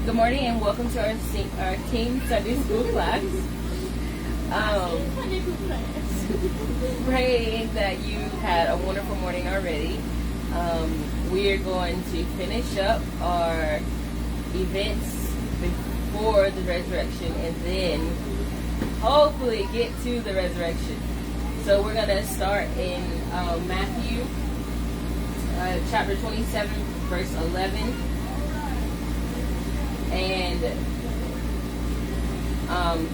Good morning and welcome to our Teen Sunday School class. Praying that you had a wonderful morning already. We are going to finish up our events before the resurrection and then hopefully get to the resurrection. So we're going to start in Matthew chapter 27 verse 11. And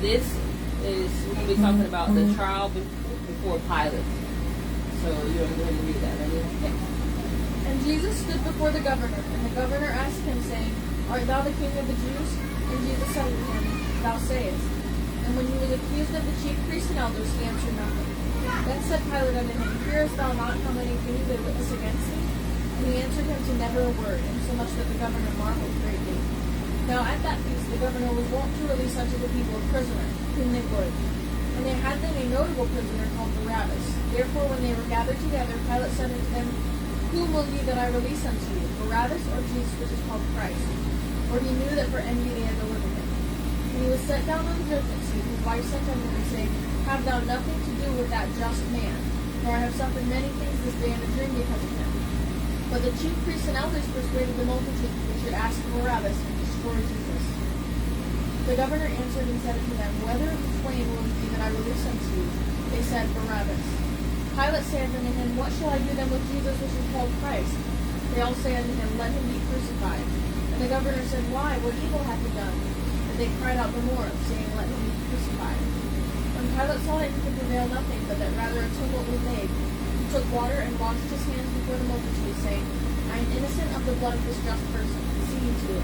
this is, we're going to be talking about the trial before Pilate. So you want to go ahead and read that, Lanee? Okay. And Jesus stood before the governor, and the governor asked him, saying, Art thou the king of the Jews? And Jesus said to him, Thou sayest. And when he was accused of the chief priests and elders, he answered nothing. Then said Pilate unto him, Hearest thou not how many things they witness against thee? And he answered him to never a word, insomuch that the governor marveled greatly. Now at that feast the governor was wont to release unto the people a prisoner, whom they would. And they had then a notable prisoner called Barabbas. Therefore when they were gathered together, Pilate said unto them, Whom will ye that I release unto you, Barabbas or Jesus which is called Christ? For he knew that for envy they had delivered him. And he was set down on the judgment seat, his wife sent unto him, saying, Have thou nothing to do with that just man, for I have suffered many things this day in a dream because of him. But the chief priests and elders persuaded the multitude that they should ask Barabbas and destroy Jesus. The governor answered and said unto them, Whether of the twain will it be that I release unto you? They said, Barabbas. Pilate saith unto him, What shall I do then with Jesus which is called Christ? They all say unto him, Let him be crucified. And the governor said, Why? What evil hath he done? And they cried out the more, saying, Let him be crucified. When Pilate saw that he could prevail nothing, but that rather a tumult was made, he took water and washed his hands before the multitude, saying, I am innocent of the blood of this just person. See ye to it.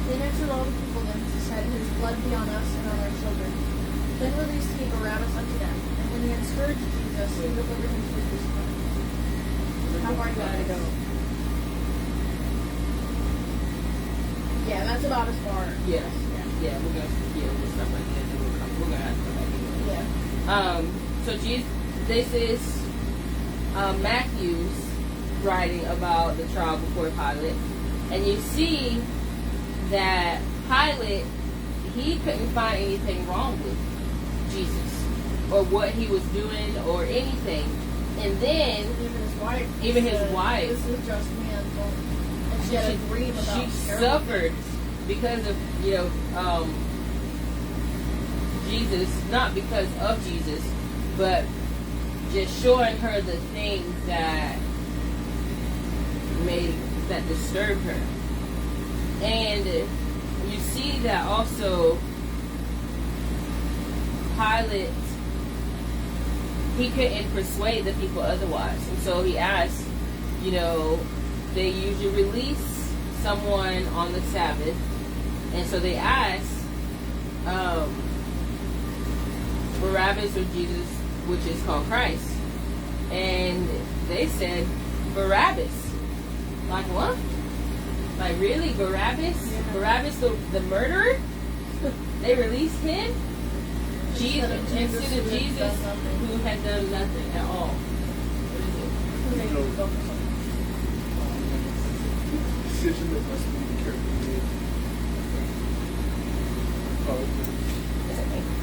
Then answered all the people them, he said, His blood be on us and on our children. Then released he Barabbas unto them, and when he had scourged Jesus, he delivered him to be crucified. How far do you want to go? Yeah, that's about as far. Yes. Yeah, we're going to stop right there. Then we're going to have to come back again. Yeah. So this is Matthew's writing about the trial before Pilate. And you see that Pilate, he couldn't find anything wrong with Jesus or what he was doing or anything. And then even his wife, This is just man. And she had a dream about she suffered because of Jesus, not because of Jesus, but just showing her the things that disturbed her. And you see that also Pilate, he couldn't persuade the people otherwise. And so he asked, they usually release someone on the Sabbath. And so they asked Barabbas or Jesus, which is called Christ. And they said, Barabbas. Like what? Like really? Barabbas? Yeah. Barabbas the murderer? They released him? Jesus, instead of Jesus who had done nothing at all. Decision that must be carefully made.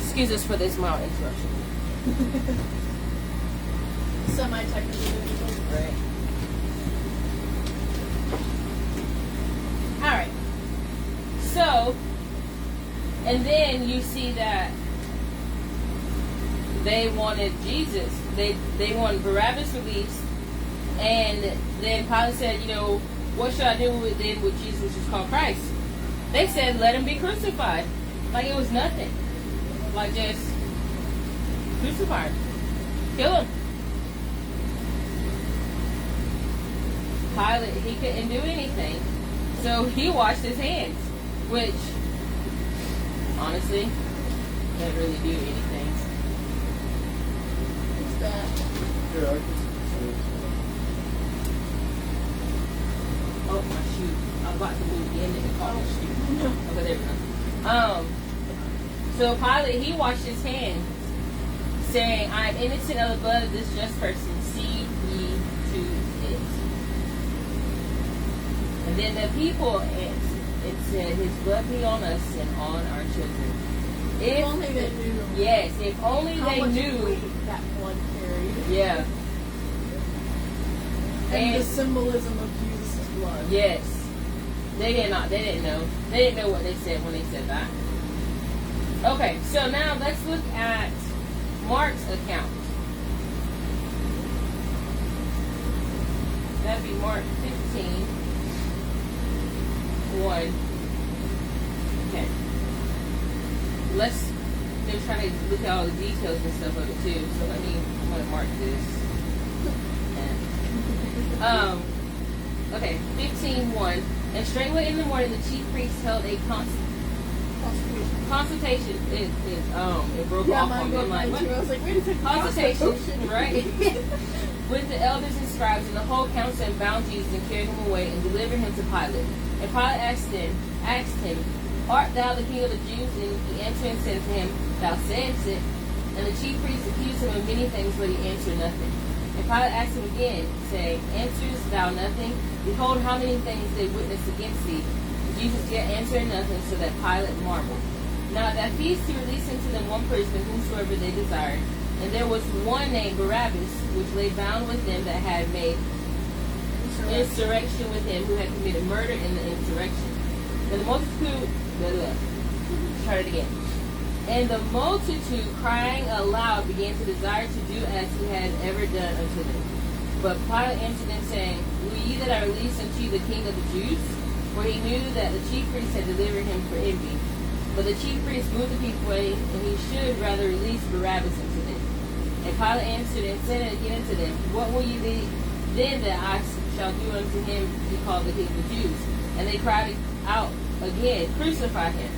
Excuse us for this mild interruption. Semi-technical. Right. Alright. So, and then you see that they wanted Jesus. They wanted Barabbas released. And then Pilate said, what should I do with Jesus, which is called Christ? They said, let him be crucified. Like it was nothing. Like just crucify him. Kill him. Pilate, he couldn't do anything. So he washed his hands, which honestly didn't really do anything. It's bad. Yeah, I can see it. Oh, my shoe. I'm about to move in and call my shoe. Okay, there we go. So Pilate, he washed his hands, saying, I am innocent of the blood of this just person. See ye to it. And then the people, it said, let his blood be on us and on our children. If only they knew. Yes, if only how they much knew. weight that blood carried. Yeah. And the symbolism of Jesus' blood. Yes. They didn't know. They didn't know what they said when they said that. Okay, so now let's look at Mark's account. That'd be Mark 15. 1. Okay. Let's try to look at all the details and stuff of it too. So I'm gonna mark this. Okay, 15:1. And straightway in the morning the chief priests held a consultation. It broke off on me. I was like, wait a second. Consultation, right? With the elders and scribes and the whole council, and bound Jesus and carried him away and delivered him to Pilate. And Pilate asked him, Art thou the king of the Jews? And he answered and said to him, Thou sayest it. And the chief priests accused him of many things, but he answered nothing. And Pilate asked him again, saying, Answerest thou nothing? Behold, how many things they witness against thee. Jesus yet answered nothing, so that Pilate marveled. Now at that feast he released unto them one prisoner, whomsoever they desired. And there was one named Barabbas, which lay bound with them that had made insurrection with him, who had committed murder in the insurrection. And the multitude, try it again. And the multitude, crying aloud, began to desire to do as he had ever done unto them. But Pilate answered them, saying, Will ye that I release unto you the king of the Jews? For he knew that the chief priests had delivered him for envy. But the chief priests moved the people away, and he should rather release Barabbas unto them. And Pilate answered and said again unto them, What will ye then that I shall do unto him he called the king of the Jews? And they cried out again, Crucify him.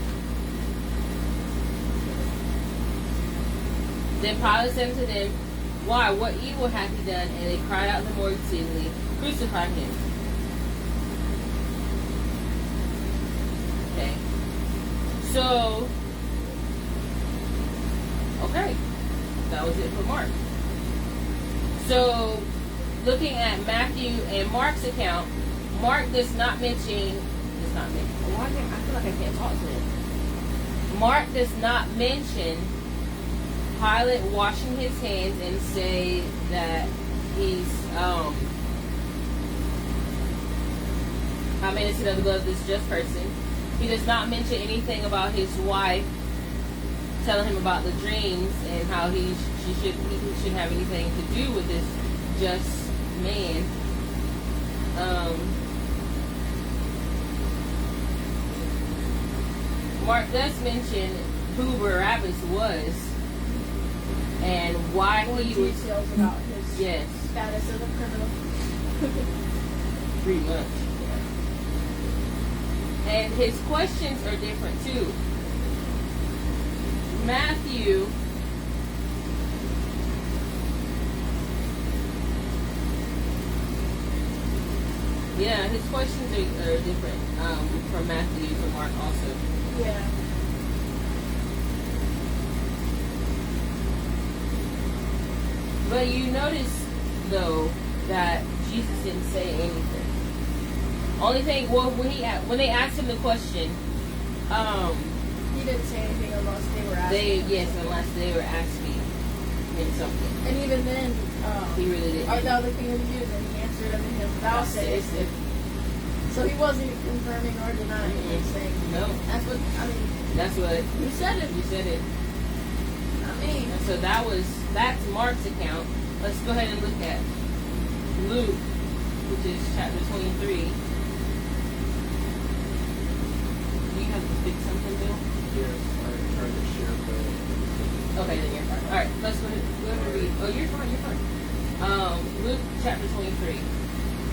Then Pilate said unto them, Why, what evil hath he done? And they cried out the more exceedingly, Crucify him. Okay. So, okay. That was it for Mark. So, looking at Matthew and Mark's account, Mark does not mention, I feel like I can't talk to him. Mark does not mention Pilate washing his hands and say that he's I'm innocent of the blood of this just person. He does not mention anything about his wife telling him about the dreams and how he shouldn't have anything to do with this just man. Mark does mention who Barabbas was and why he was. Details about his status as a criminal. Pretty much. And his questions are different too. Matthew his questions are different from Matthew to Mark also. Yeah. But you notice, though, that Jesus didn't say anything. Only thing, when they asked him the question, he didn't say anything unless they were asking. Unless they were asking him something. And even then, he really didn't. Art thou the king of the Jews? And he answered unto him, Thou sayest it. So he wasn't confirming or denying anything. No. That's what you said it. You said it. Not me. And so that's Mark's account. Let's go ahead and look at Luke, which is chapter 23. Do you have to fix something, Bill? Yes, I tried to share, but... Okay, then you're fine. Alright, let's go ahead and read. Oh, you're fine. Luke chapter 23.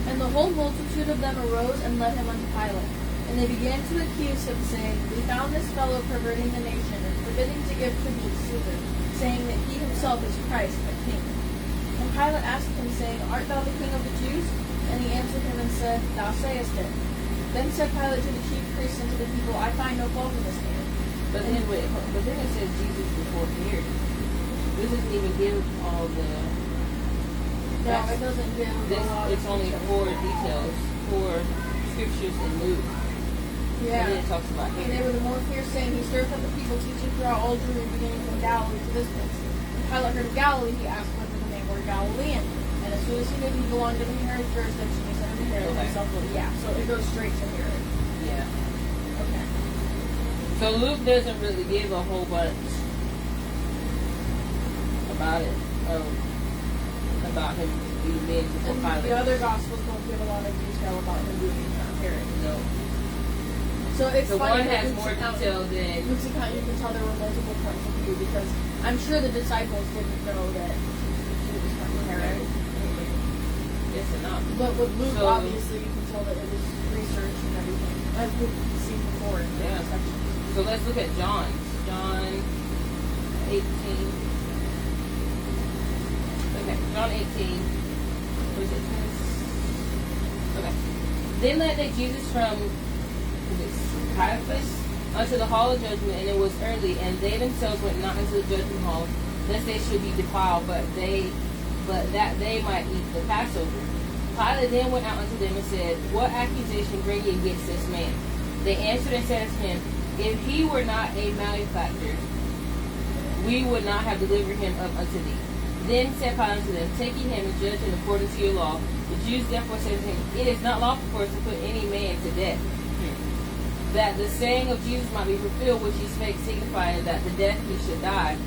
And the whole multitude of them arose and led him unto Pilate. And they began to accuse him, saying, We found this fellow perverting the nation, and forbidding to give tribute to Caesar, saying that he himself is Christ, a king. And Pilate asked him, saying, Art thou the king of the Jews? And he answered him and said, Thou sayest it. Then said Pilate to the chief priests and to the people, I find no fault in this man. But then it says Jesus before here. This doesn't even give all the... No, it doesn't give It's only 4 details, 4 scriptures in Luke. Yeah. And then it talks about And here. they were the more fierce, saying, He stirs up the people, teaching throughout all Judea, beginning from Galilee to this place. When Pilate heard of Galilee, he asked whether the man were Galilean. And as soon as he knew he belonged to the Herod's jurisdiction, he sent him to Herod himself. Yeah, so it goes straight to Herod. Yeah. Okay. So Luke doesn't really give a whole bunch about it. About him being before And Pilate. the other Gospels don't give a lot of detail about him being Herod. No. So it's So funny one that has Luke's more account- detail than... Luke's account, you can tell there were multiple points of view because I'm sure the disciples didn't know that he was from Herod. Yes and not. But with Luke, So- obviously, you can tell that it was research and everything, as we've seen before in the Yeah. sections. So let's look at John. John 18. Okay, John 18. Where's it? Okay. Then led they Jesus from Caiaphas unto the hall of judgment, and it was early, and they themselves went not into the judgment hall, lest they should be defiled, but that they might eat the Passover. Pilate then went out unto them and said, What accusation bring ye against this man? They answered and said unto him, If he were not a malefactor, we would not have delivered him up unto thee. Then said Pilate unto them, Take ye him and judge him according to your law. The Jews therefore said to him, It is not lawful for us to put any man to death, that the saying of Jesus might be fulfilled, which he spake, signifying that the death he should die.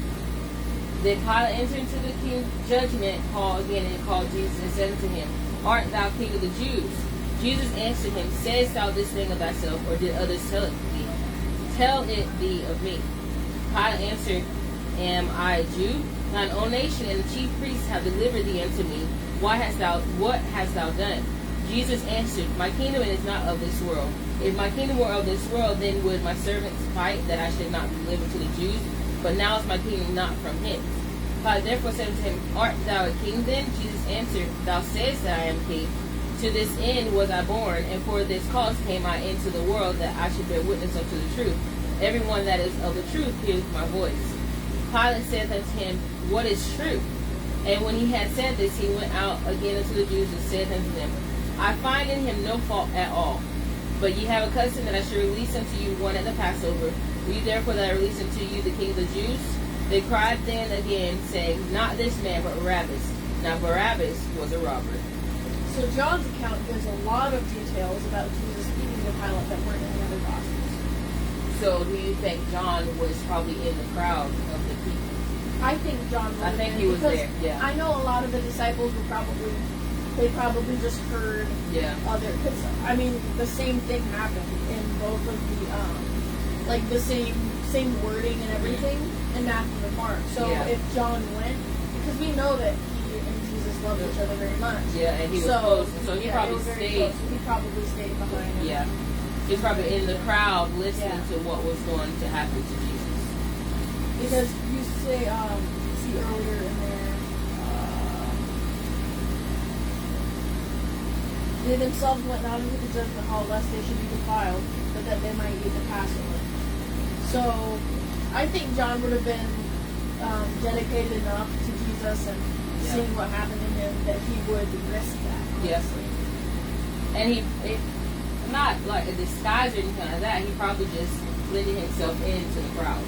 Then Pilate entered into the king's judgment hall again and called Jesus and said unto him, Art thou king of the Jews? Jesus answered him, Sayest thou this thing of thyself, or did others tell it thee? Tell it thee of me. Pilate answered, Am I a Jew? Thine own nation and the chief priests have delivered thee unto me. What hast thou done? Jesus answered, My kingdom is not of this world. If my kingdom were of this world, then would my servants fight that I should not be delivered to the Jews. But now is my kingdom not from hence. Pilate therefore said unto him, Art thou a king then? Jesus answered, Thou sayest that I am king. To this end was I born, and for this cause came I into the world, that I should bear witness unto the truth. Everyone that is of the truth heareth my voice. Pilate said unto him, What is truth? And when he had said this, he went out again unto the Jews and said unto them, I find in him no fault at all. But ye have a custom that I should release unto you one at the Passover. Will you therefore that I release unto you the king of the Jews? They cried then again, saying, Not this man, but Barabbas. Now Barabbas was a robber. So John's account gives a lot of details about Jesus speaking to Pilate that weren't in the other Gospels. So do you think John was probably in the crowd of the people? I think John would I have think been, he was because there, yeah. I know a lot of the disciples were probably just heard Yeah. other, because, I mean, the same thing happened in both of the, like the same wording and everything in Matthew and Mark. So Yeah. if John went, because we know that he and Jesus loved each other very much. Yeah, and he was So, close. So he yeah, probably they were very stayed. close. He probably stayed behind him. Yeah. He's probably in the crowd listening Yeah. to what was going to happen to Jesus. Because you say, see earlier in there, they themselves went not into the judgment hall lest they should be defiled, but that they might eat the Passover. So, I think John would have been dedicated enough to Jesus and Yeah. seeing what happened to him that he would risk that. Yes. And he not like a disguise or anything like that. He probably just blended himself into the crowd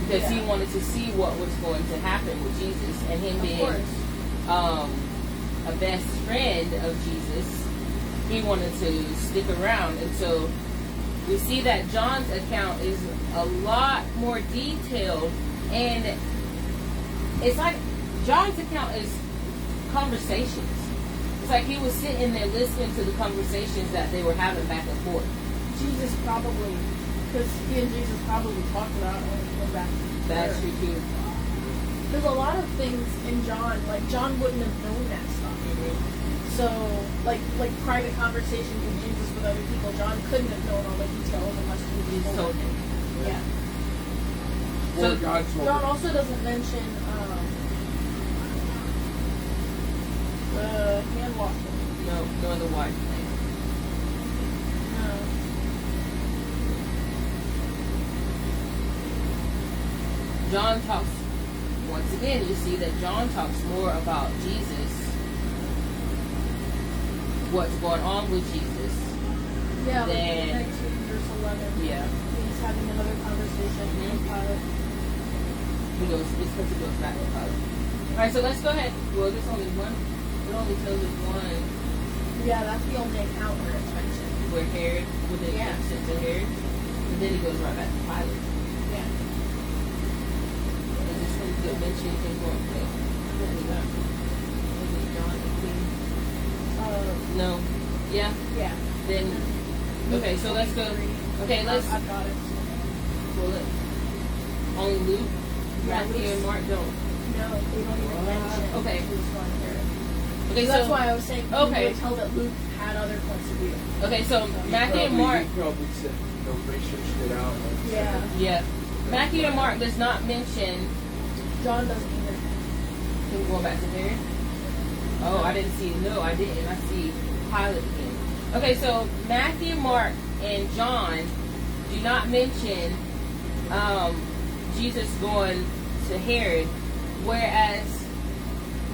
because he Yeah. wanted to see what was going to happen with Jesus, and him Of being course. a best friend of Jesus, he wanted to stick around. And so we see that John's account is a lot more detailed, and it's like John's account is conversations. It's like he was sitting there listening to the conversations that they were having back and forth. Jesus probably, because he and Jesus probably talked about it when he came back. That's true too. There's a lot of things in John, like John wouldn't have known that stuff. So, like private conversations with Jesus with other people, John couldn't have known all the details unless He Jesus told told him. him. Yeah. Or So- God told John him. also doesn't mention the hand washing. No other wife. No. John talks, once again, you see that John talks more about Jesus, what's going on with Jesus. Yeah, like Then- the 19 verse 11. Yeah. He's having another conversation with Pilate. It's because it goes back to Pilate. Alright, so let's go ahead. Well, there's only one. It only tells us one Yeah, that's the only account where it's mentioned. where Herod, when they sent to Herod. And then he goes right back to Pilate. Yeah. And this one didn't mention anything more. No. Yeah. Yeah. Then, okay, so let's go. Okay, let's. I've got it. Pull it. Only Luke, Matthew, and Mark don't. No, they don't even mention Okay. who's going here. Okay, So that's so why I was saying you would tell that Luke had other points of view. okay, so Matthew and Mark. He probably said, researched it out. And Yeah. Yeah, Matthew and Mark does not mention John doesn't either. him going back to Herod. Oh, I didn't see. No, I didn't. I see Pilate again. Okay, so Matthew, Mark, and John do not mention Jesus going to Herod, whereas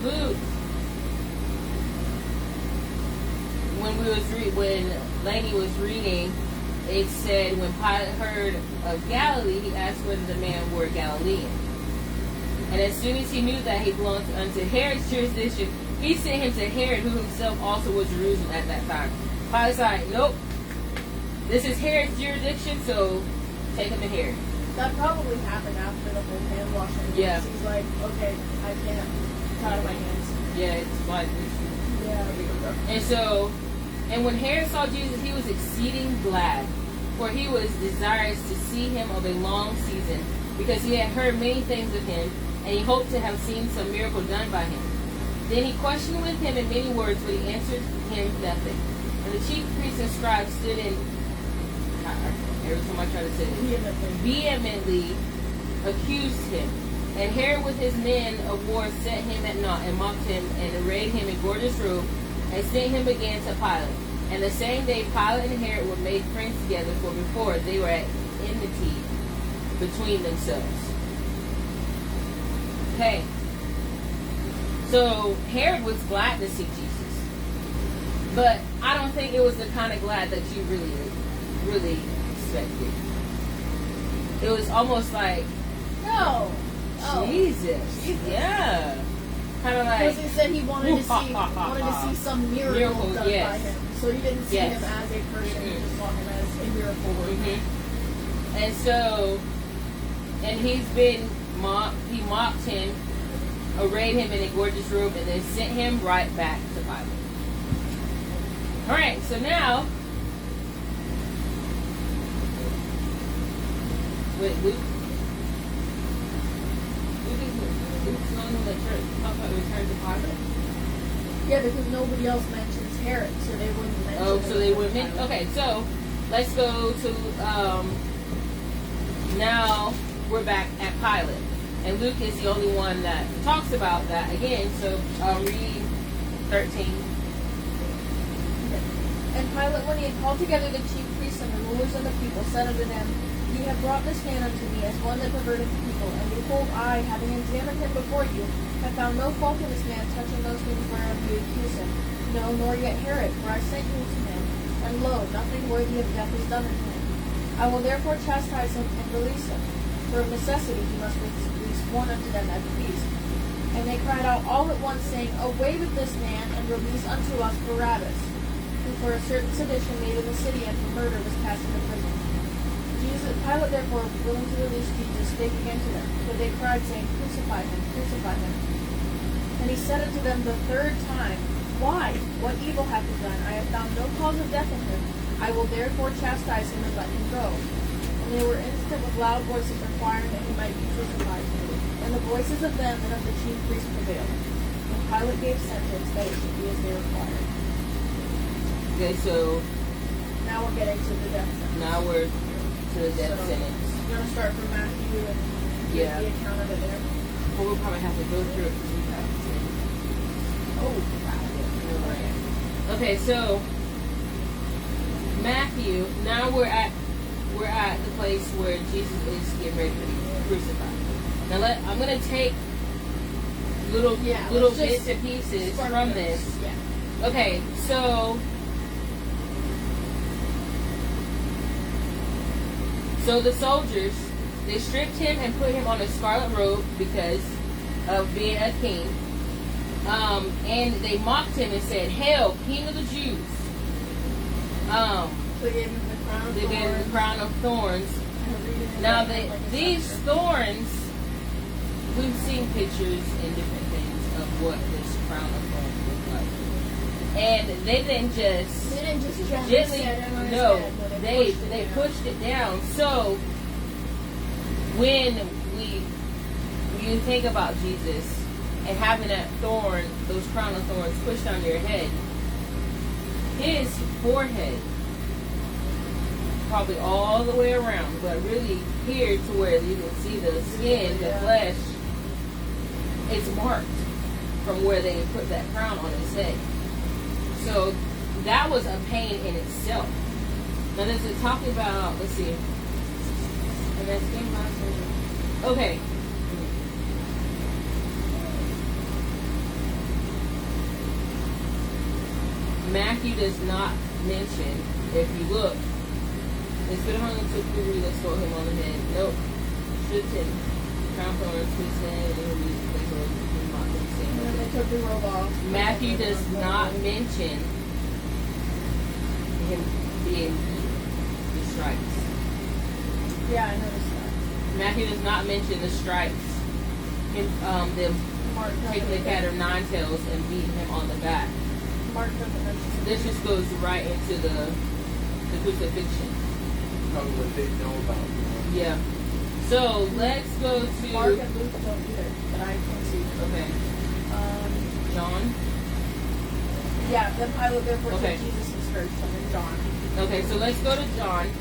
Luke, when Lanee was reading, it said when Pilate heard of Galilee, he asked whether the man were Galilean. And as soon as he knew that he belonged unto Herod's jurisdiction, he sent him to Herod, who himself also was Jerusalem at that time. Pilate's like, nope, this is Herod's jurisdiction, so take him to Herod. That probably happened after the whole hand washing. Yeah. He's like, okay, I can't. It's out of my hands. Yeah, it's like Yeah. and when Herod saw Jesus, he was exceeding glad, for he was desirous to see him of a long season, because he had heard many things of him, and he hoped to have seen some miracle done by him. Then he questioned with him in many words, but he answered him nothing. And the chief priests and scribes stood in, every time I try to say it, vehemently accused him. And Herod with his men of war set him at naught, and mocked him, and arrayed him in gorgeous robe, and sent him again to Pilate. And the same day Pilate and Herod were made friends together, for before they were at enmity between themselves. Okay. So Herod was glad to see Jesus. But I don't think it was the kind of glad that you really expected. It was almost like, No. Oh. Jesus. Yeah. Kind of like, Because he said he wanted to see some miracle done by yes. him. So he didn't see Yes. him as a person, he just saw him as a miracle worker. And so, and he's been mocked, he mocked him, arrayed him in a gorgeous robe, and then sent him right back to Pilate. Alright, so now, wait, Luke's the one that talks about return to Pilate? Yeah, because nobody else mentions Herod, so they wouldn't mention Oh, so they would mention. mention. Okay, so let's go to now we're back at Pilate, and Luke is the only one that talks about that again. So read 13. And Pilate, when he had called together the chief priests and the rulers of the people, said unto them, Ye have brought this man unto me as one that perverted the people. And behold, I, having examined him before you, have found no fault in this man touching those things whereof you accuse him. No, nor yet Herod, for I sent you to him. And lo, nothing worthy of death is done unto him. I will therefore chastise him and release him. For of necessity he must release one unto them at the feast. And they cried out all at once, saying, Away with this man, and release unto us Barabbas, who for a certain sedition made in the city and for murder was cast into prison. Pilate therefore, willing to release Jesus, spake again to them. But they cried, saying, Crucify him, crucify him. And he said unto them the third time, Why? What evil hath he done? I have found no cause of death in him. I will therefore chastise him and let him go. And they were instant with loud voices requiring that he might be crucified. And the voices of them and of the chief priests prevailed. And Pilate gave sentence that it should be as they required. Okay, so Now we're getting to the death sentence. now we're to the death sentence. You're going to start from Matthew and Yeah. get the account of it there. Well, we'll probably have to go through it because we have to. Oh, wow. Okay, so Matthew. Now we're at the place where Jesus is getting ready to be crucified. Now I'm gonna take little bits and pieces from this. Yeah. So the soldiers, they stripped him and put him on a scarlet robe because of being a king. And they mocked him and said, "Hail, King of the Jews." They gave him the crown of They gave him the thorns. crown of thorns. Now, these thorns, we've seen pictures and different things of what this crown of thorns looked like. And they didn't just They didn't just gently, set him on his no, head, no, they pushed it down. So, when you think about Jesus and having that thorn, those crown of thorns pushed on your head, his forehead, probably all the way around, but really here to where you can see the skin, the flesh, it's marked from where they put that crown on his head. So that was a pain in itself. Now this is talking about, let's see. And that's in my version. Okay. Matthew does not mention, if you look, it's been hung into fury that smote him on the head. Nope. Stripped him. Crown thorns, his head, and released the place where he mocked him, saying, And then they took the robe off. Matthew does not mention him being the stripes. Yeah, I noticed that. Matthew does not mention the stripes. Him, them Mark taking the cat of nine tails and beating him on the back. Mark doesn't mention it. This just goes right into the crucifixion. Probably what they know about. Yeah. So let's go to Mark and Luke don't either, that I can see. okay. John. Yeah, then Pilate therefore Okay. took Jesus and scourged him, and John. Okay, so let's go to John. Is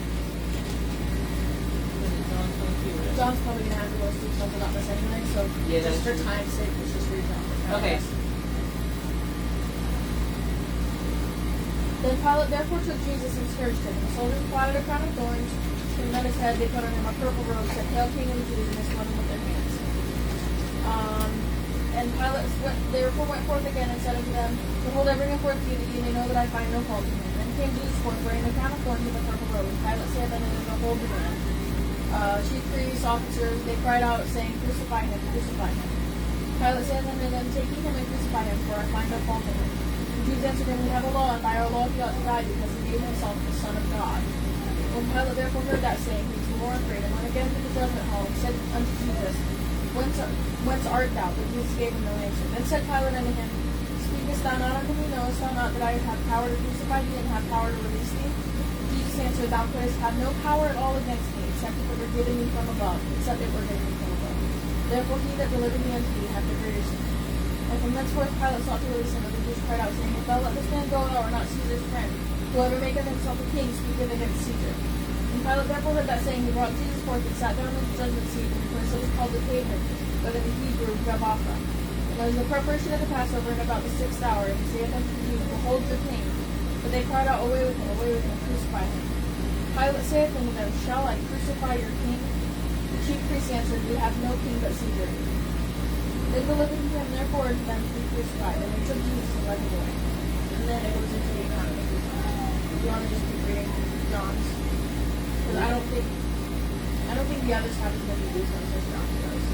it John 22, right? John's probably gonna have the most details about this anyway, so Yeah, just that's for true. time's sake, let's just read John. Okay. Then Pilate therefore took Jesus and scourged him. The soldiers applied a crown of thorns, and on his head they put on him a purple robe, said, "Hail, King of the Jews," and they smote him with their hands. And Pilate therefore went forth again and said unto them, "Behold, I bring him forth to you, that ye may know that I find no fault in him." Then came Jesus forth, wearing the crown of thorns with a purple robe. And Pilate saith unto them, "Behold the man." Chief priests, officers, they cried out, saying, "Crucify him, crucify him." Pilate saith unto them, "Take ye him and crucify him, for I find no fault in him." And Jews answered him, "We have a law, and by our law he ought to die, because he gave himself the Son of God." When Pilate therefore heard that saying, he was the more afraid, and went again to the judgment hall, and said unto Jesus, Whence art thou? But Jesus gave him no answer. Then said Pilate unto him, Speakest thou not unto me? Knowest thou not that I have power to crucify thee, and have power to release thee? Jesus answered, Thou couldst have no power at all against me, except it were given me from above, except it were given me from above. Therefore he that delivered me unto thee hath the greater sin. And from thenceforth Pilate sought to release him, but the Jews cried out, saying, If thou let this man go, thou art not Caesar's friend. Whoever maketh himself a king speaketh against Caesar. And Pilate therefore heard that saying, he brought Jesus forth and sat down in the judgment seat, in the place that is called the pavement, but in the Hebrew, Gabbatha. And it was the preparation of the Passover, and about the 6th hour, and he saith unto the Jews, Behold your king. But they cried out, away with him, crucify him. Pilate saith unto them, Shall I crucify your king? The chief priests answered, We have no king but Caesar. They delivered him therefore unto them to be crucified, and they took Jesus and led him away. And then it goes into the economy. Do you want to just keep reading John's? Because I don't think the others have as many details as John does.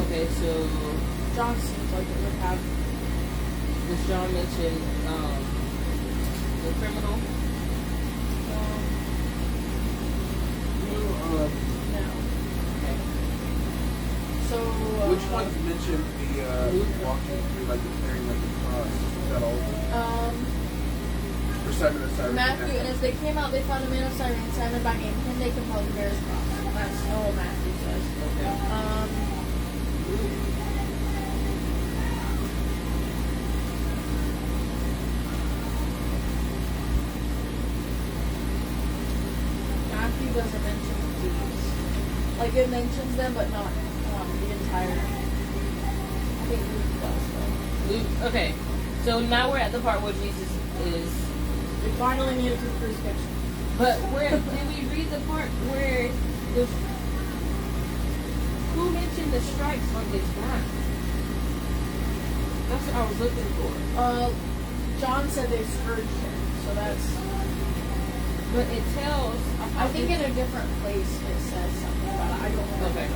Okay, so John seems like it would have. does John mention the criminal? No. Okay. So. Which ones mention the walking through, like the carrying like the cross? Is that all? For Simon of Cyrene. Matthew, and as they came out, they found a man of Cyrene, Simon by name. Him they compelled to bear his cross. That's all Matthew says. Okay. Matthew doesn't mention these. Like it mentions them, but not the entire. I think Luke does though. Luke, okay, so now we're at the part where Jesus is. We finally made it to the crucifixion. But where did we read the part where the who mentioned the stripes on his back? That's what I was looking for. John said they scourged him. that's. But it tells. I think in a different place it says something about it. I don't know. Okay.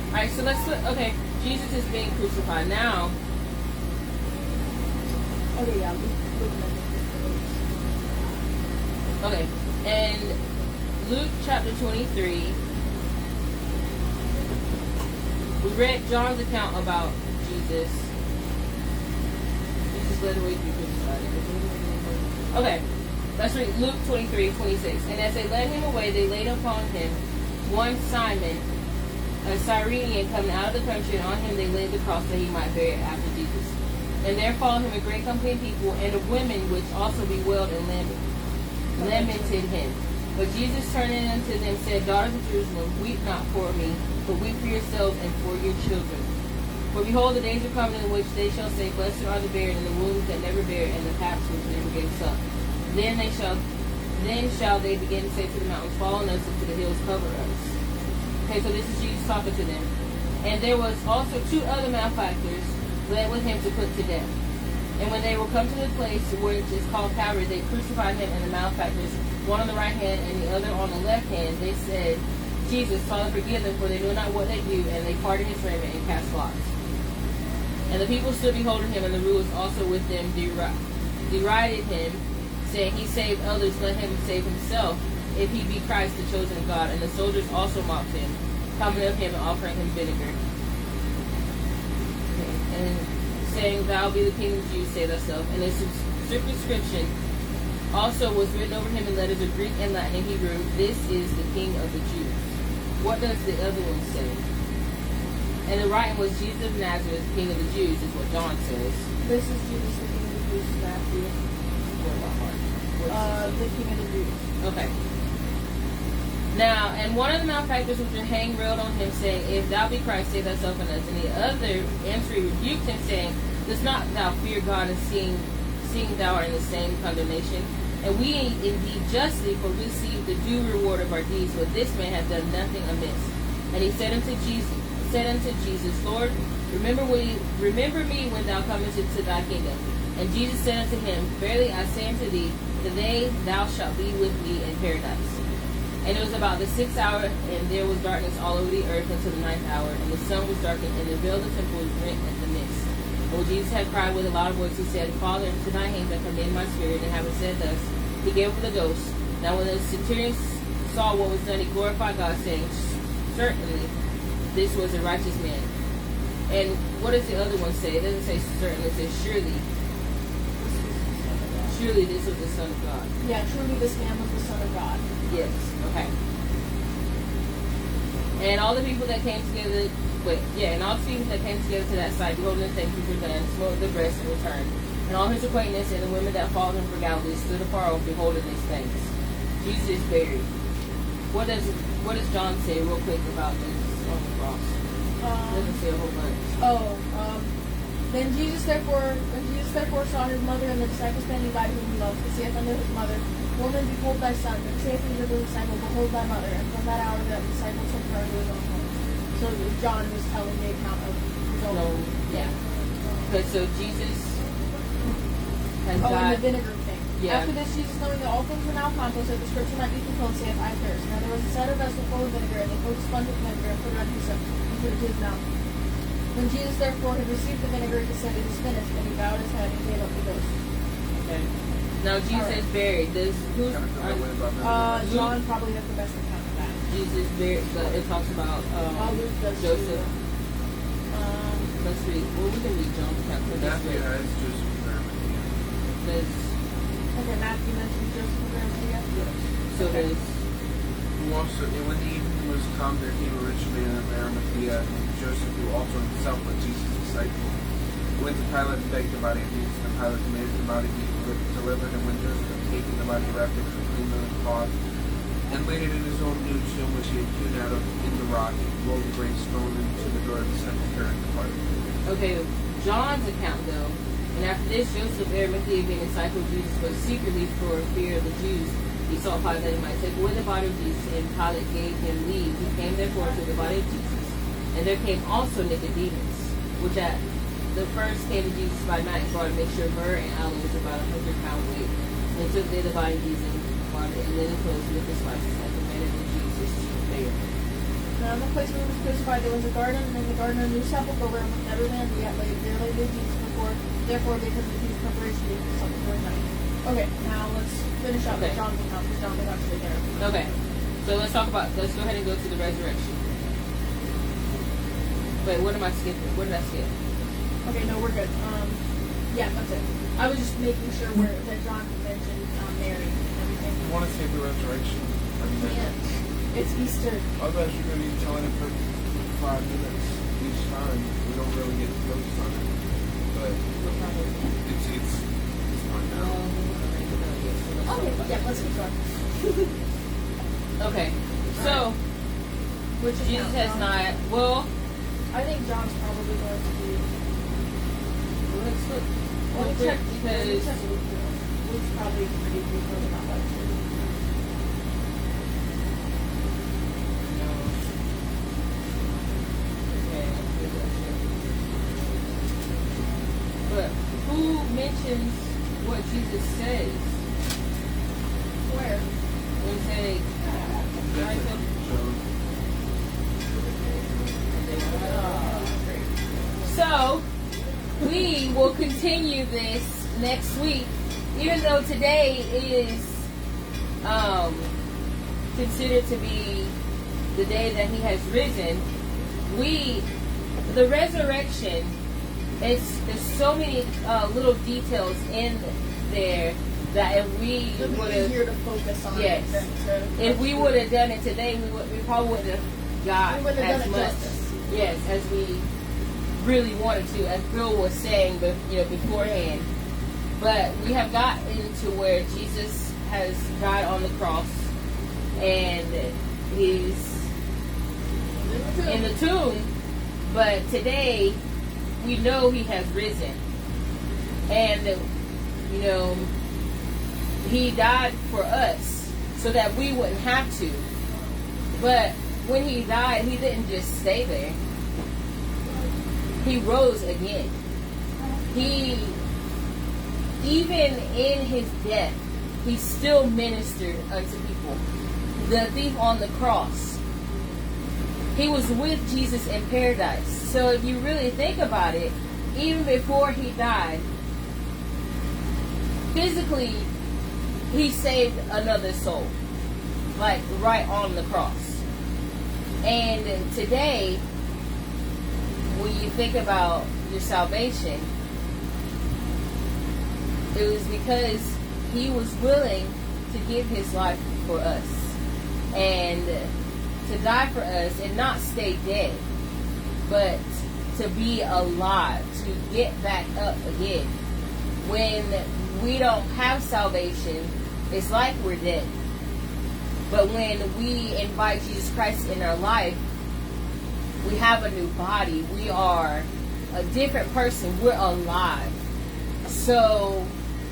Alright, so let's look. Okay, Jesus is being crucified now. Okay, yeah. Okay, and Luke chapter 23. We read John's account about Jesus. Jesus led away to be crucified. Okay, let's read Luke 23:26. And as they led him away, they laid upon him one Simon, a Cyrenian, coming out of the country, and on him they laid the cross that he might bear it after Jesus. And there followed him a great company of people, and of women which also bewailed and lamented him. But Jesus turning unto them said, Daughters of Jerusalem, weep not for me, but weep for yourselves and for your children. For behold, the days are coming in which they shall say, Blessed are the barren, and the wombs that never bear, and the paps which never gave suck. Then shall they begin to say to the mountains, Fall on us, and to the hills cover us. Okay, so this is Jesus talking to them. And there was also 2 other malefactors led with him to put to death. And when they were come to the place which is called Calvary, they crucified him and the malefactors, one on the right hand and the other on the left hand. They said, Jesus, Father, forgive them, for they know not what they do. And they parted his raiment and cast lots. And the people stood beholding him, and the rulers also with them derided him, saying, He saved others, let him save himself, if he be Christ, the chosen of God. And the soldiers also mocked him, coming up him and offering him vinegar. And saying, Thou be the King of the Jews, say thyself. And the superscription also was written over him in letters of Greek and Latin and Hebrew, This is the King of the Jews. What does the other one say? And the writing was Jesus of Nazareth, King of the Jews, is what John says. This is Jesus, the King of the Jews, Matthew. The King of the Jews. Okay. Now, and one of the malefactors which were hanged railed on him, saying, If thou be Christ, save thyself and us. And the other answering rebuked him, saying, Dost not thou fear God, and seeing thou art in the same condemnation? And we indeed justly, for we receive the due reward of our deeds, but this man hath done nothing amiss. And he said unto Jesus, Lord, remember me when thou comest into thy kingdom. And Jesus said unto him, Verily I say unto thee, today thou shalt be with me in paradise. And it was about the 6th hour, and there was darkness all over the earth until the 9th hour, and the sun was darkened, and the veil of the temple was rent at the midst. And when Jesus had cried with a loud voice, he said, Father, into thy hands I commend my spirit. And having said thus, he gave up the ghost. Now when the centurion saw what was done, he glorified God, saying, Certainly this was a righteous man. And what does the other one say? It doesn't say certainly, it says surely. Surely this was the Son of God. Yeah, truly this man was the Son of God. Yes, okay. And all the people that came together, and all the people that came together to that sight, beholding the things which were done, smote their breasts and returned. And all his acquaintance and the women that followed him from Galilee stood afar off, beholding these things. Jesus is buried. What does John say real quick about this on the cross? Doesn't say a whole bunch. When Jesus therefore saw his mother and the disciples standing by whom he loved, he saith unto his mother, Woman, behold thy son. And saith unto the disciple, Behold thy mother. And from that hour the disciple took her to his own home. So John was telling the account of his own home. Yeah. Okay, so Jesus has died. And the vinegar thing. Yeah. After this, Jesus, knowing that all things were now accomplished, that the scripture might be fulfilled, saith, I thirst. Now there was a cider vessel full of vinegar, and they put a sponge of vinegar and put it unto himself, and put it to his mouth. When Jesus therefore had received the vinegar, he said, It is finished, and he bowed his head and gave up the ghost. Okay. Now Jesus is buried. John probably has the best account of that. Jesus buried. It talks about Joseph. Let's read. Well, we can read John's account. Matthew has Joseph of Arimathea. Okay, Matthew mentions Joseph of Arimathea. Yes. So there's. And when the evening was come, there came a rich man of Arimathea, named Joseph, who also himself was Jesus' disciple. He went to Pilate and begged the body of Jesus, and Pilate commanded the body to be delivered. And when Joseph had taken the body, wrapped it in a clean linen cloth, and laid it in his own new tomb, which he had hewn out of in the rock, and rolled a great stone into the door of the sepulchre and departed. Okay, John's account though. And after this, Joseph of Arimathea, being a disciple of Jesus, but secretly for fear of the Jews, he sought Pilate that he might take away the body of Jesus, and Pilate gave him leave. He came therefore to the body of Jesus. And there came also Nicodemus, which at the first came to Jesus by night, brought a mixture of myrrh and aloe, was about 100-pound weight. And took they the body of Jesus and water and linen clothes with the spices, and commanded that Jesus should bear. Now in the place where he was crucified there was a garden, and in the garden a new sepulchre where never man yet laid. There lay Jesus before. Therefore, because of these preparations, he was something for night. Okay, now let's finish up with John now, because John was actually there. Okay. So let's go ahead and go to the resurrection. Wait, what am I skipping? What did I skip? Okay, no, we're good. Yeah, that's it. I was just making sure that John mentioned Mary and everything. You want to say the resurrection? It's Easter. Otherwise, you're going to be telling it for 5 minutes each time. We don't really get focused on it. But it's fine now. Okay, yeah, let's keep going. Okay. So, Which is Jesus now has John. not. Well, I think John's probably going to be. let's look. Let me check Because Luke. Luke's probably pretty good about that too. But who mentions what Jesus says Where? when he say, so we will continue this next week, even though today is considered to be the day that he has risen. The resurrection, there's so many little details in there that if we It'll be would have, easier to focus on yes, it than to. if we would have done it today, we probably wouldn't have got We wouldn't have as done it much, justice. yes, as we really wanted to, as Bill was saying, beforehand. But we have gotten to where Jesus has died on the cross, and he's in the tomb. But today, we know he has risen, and he died for us so that we wouldn't have to. But when he died, he didn't just stay there. He rose again. He, even in his death, he still ministered unto people. The thief on the cross, he was with Jesus in paradise. So if you really think about it, even before he died, physically, he saved another soul, like right on the cross. And today, when you think about your salvation, it was because he was willing to give his life for us and to die for us and not stay dead, but to be alive, to get back up again. When we don't have salvation, it's like we're dead. But when we invite Jesus Christ in our life, we have a new body. We are a different person. We're alive. So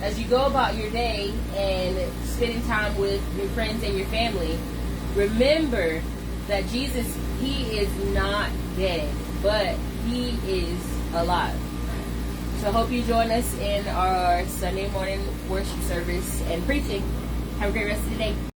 as you go about your day and spending time with your friends and your family, remember that Jesus, he is not dead, but he is alive. So I hope you join us in our Sunday morning worship service and preaching. Have a great rest of the day.